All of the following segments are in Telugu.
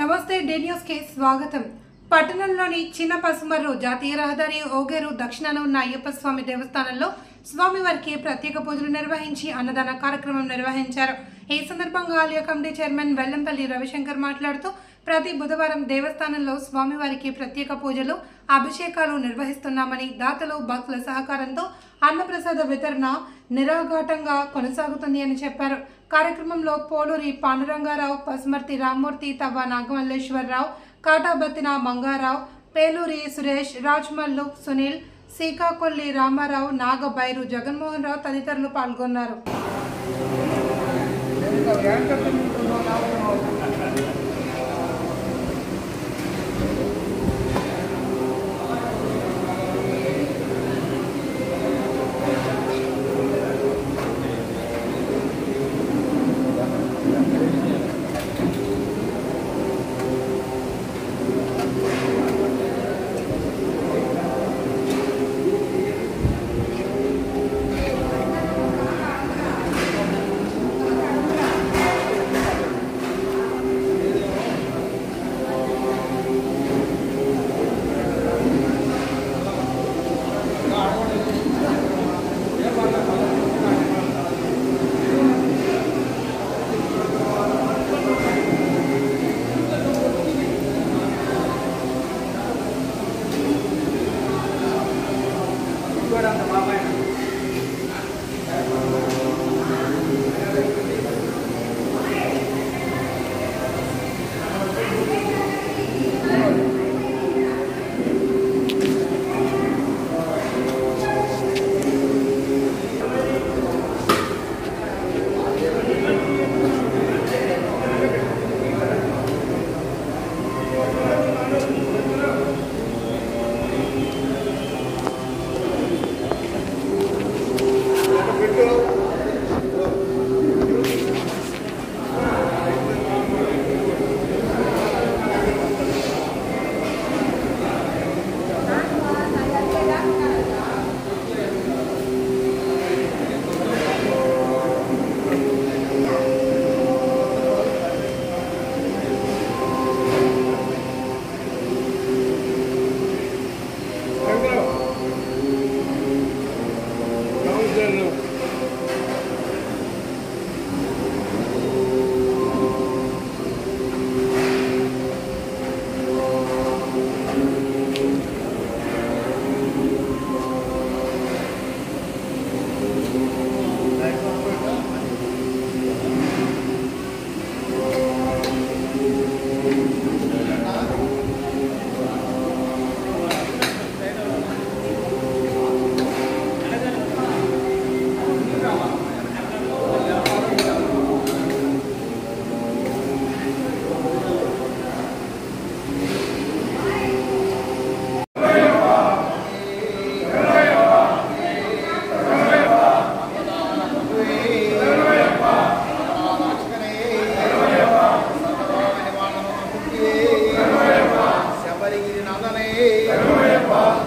నమస్తే డే న్యూస్ కి స్వాగతం. పట్టణంలోని చిన్న పసుమర్రు జాతీయ రహదారి ఓగేరు దక్షిణాన ఉన్న అయ్యప్ప స్వామి దేవస్థానంలో స్వామివారికి ప్రత్యేక పూజలు నిర్వహించి అన్నదాన కార్యక్రమం నిర్వహించారు. ఈ సందర్భంగా ఆలయ కమిటీ చైర్మన్ వెల్లంపల్లి రవిశంకర్ మాట్లాడుతూ ప్రతి బుధవారం దేవస్థానంలో స్వామివారికి ప్రత్యేక పూజలు అభిషేకాలు నిర్వహిస్తున్నామని, దాతలు భక్తుల సహకారంతో అన్నప్రసాద వితరణ నిరాఘాటంగా కొనసాగుతుంది అని చెప్పారు. కార్యక్రమంలో పోలూరి పాండురంగారావు, పసుమర్తి రామ్మూర్తి, తవ్వ నాగమల్లేశ్వరరావు, కాటాబత్తిన మంగారావు, పేలూరి సురేష్, రాజ్మల్లు సునీల్, సీకాకొల్లి రామారావు, నాగబైరు, జగన్మోహన్ రావు తదితరులు పాల్గొన్నారు.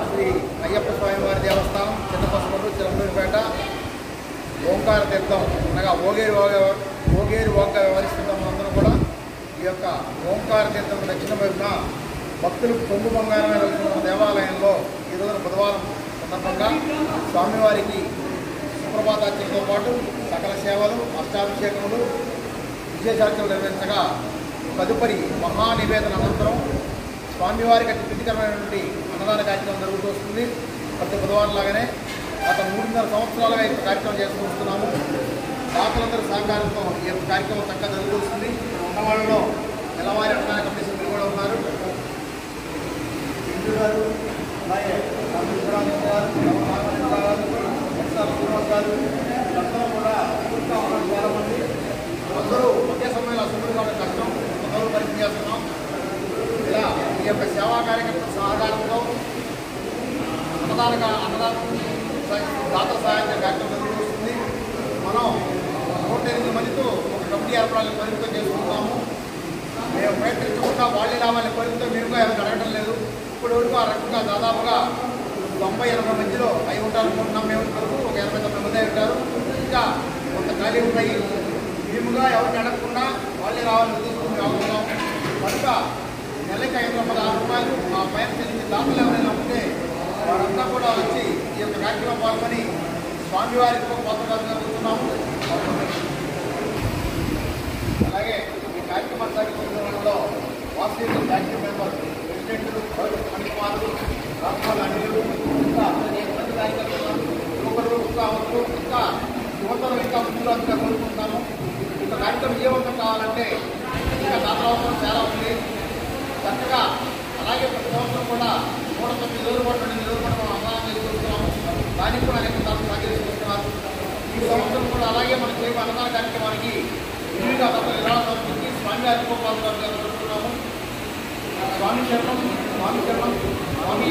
శ్రీ అయ్యప్ప స్వామివారి దేవస్థానం చిన్న పసుమర్రు చిలంబూరిపేట ఓంకార తీర్థం అనగా ఓగేరు ఓంగా వ్యవహరిస్తున్నాం. అందరూ కూడా ఈ యొక్క ఓంకార తీర్థం దక్షిణ వైపున భక్తులు పొంగు బంగారమే వెళ్తున్న దేవాలయంలో ఈరోజు బుధవారం సందర్భంగా స్వామివారికి సుప్రభాతార్చనతో పాటు సకల సేవలు, అష్టాభిషేకములు, విశేషార్చనలు నిర్వహించగా తదుపరి మహానివేదన అనంతరం స్వామివారికి అతి ప్రీతికరమైనటువంటి అన్నదాన కార్యక్రమం జరుగుతూ వస్తుంది. ప్రతి బుధవారం లాగానే గత 3.5 సంవత్సరాలుగా ఈ కార్యక్రమం చేస్తూ వస్తున్నాము. దాతలందరి సహకారంతో ఈ యొక్క కార్యక్రమం చక్కగా జరుగుతూ వస్తుంది. ఉన్నవాళ్ళలో నెలవారీ అన్నదాన కమిటీ సభ్యులు కూడా ఉన్నారు. ఇందు గారు, అలాగే రామేశ్వరరావు గారు, గారు అందరూ కూడా పూర్తిగా ఉన్నారు. చాలామంది అందరూ ఒకే సమయంలో అసెంబ్లీ కావడం కష్టం, అందరూ పరిచయం చేస్తున్నాం. ఇలా ఈ యొక్క సేవా కార్యక్రమం సహకారంతో అన్నదాత సహాయ కార్యక్రమం జరుగుతుంది. మనం 108 మందితో ఒక కమిటీ ఏర్పాటు పరిమితం చేసుకుంటాము. మేము ప్రయత్నించకుండా వాళ్ళే రావాలని కోరికతో మీరుగా ఎవరు అడగడం లేదు. ఇప్పుడు వరకు ఆ రకంగా దాదాపుగా 90-80 మధ్యలో అయి ఉంటారనుకుంటున్నాం. మేము వరకు ఒక 80-90 మంది అయి ఉంటారు. ఇంకా కొంత ఖాళీ ఉంటాయి. మేముగా ఎవరిని అడగకుండా వాళ్ళే రావాలని ఉద్దేశించి రావుతున్నాం. కనుక ఇంకా నెలకి 516 రూపాయలు ఆ పైన చెల్లించి దాతలు ఎవరైనా ఉంటే వారంతా కూడా వచ్చి ఈ యొక్క కార్యక్రమం పాల్గొని స్వామివారికి పాత్రగా జరుగుతున్నాము. అలాగే ఈ కార్యక్రమాన్ని సాగించడంలో వాసవి ఫ్యాక్టరీ మెంబర్ ప్రెసిడెంట్లు మణికుమారులు రాష్ట్రాల అనిలు ఇంకా యువకులు కావచ్చు, ఇంకా యువతలు ఇంకా ముందుగా కోరుకుంటున్నాము. ఇంకా కార్యక్రమం విజయవంతం కావాలంటే ఇంకా దాతల అవసరం చాలా ఉంది. చక్కగా అలాగే ప్రతి సంవత్సరం కూడా 109 రోజుల పాటు 2 రోజుల పాటు మనం అన్నదానం చేసుకుంటున్నాము. దానికి కూడా అనేక దాతలు సహకరిస్తున్నారు. ఈ సంవత్సరం కూడా అలాగే మనం చేయబోయే అన్నదాన కార్యక్రమానికి విధిగా దాతలు విరాళం సమర్పించి స్వామివారి జరుపుతున్నాము. స్వామి శరణం, స్వామి శరణం, స్వామి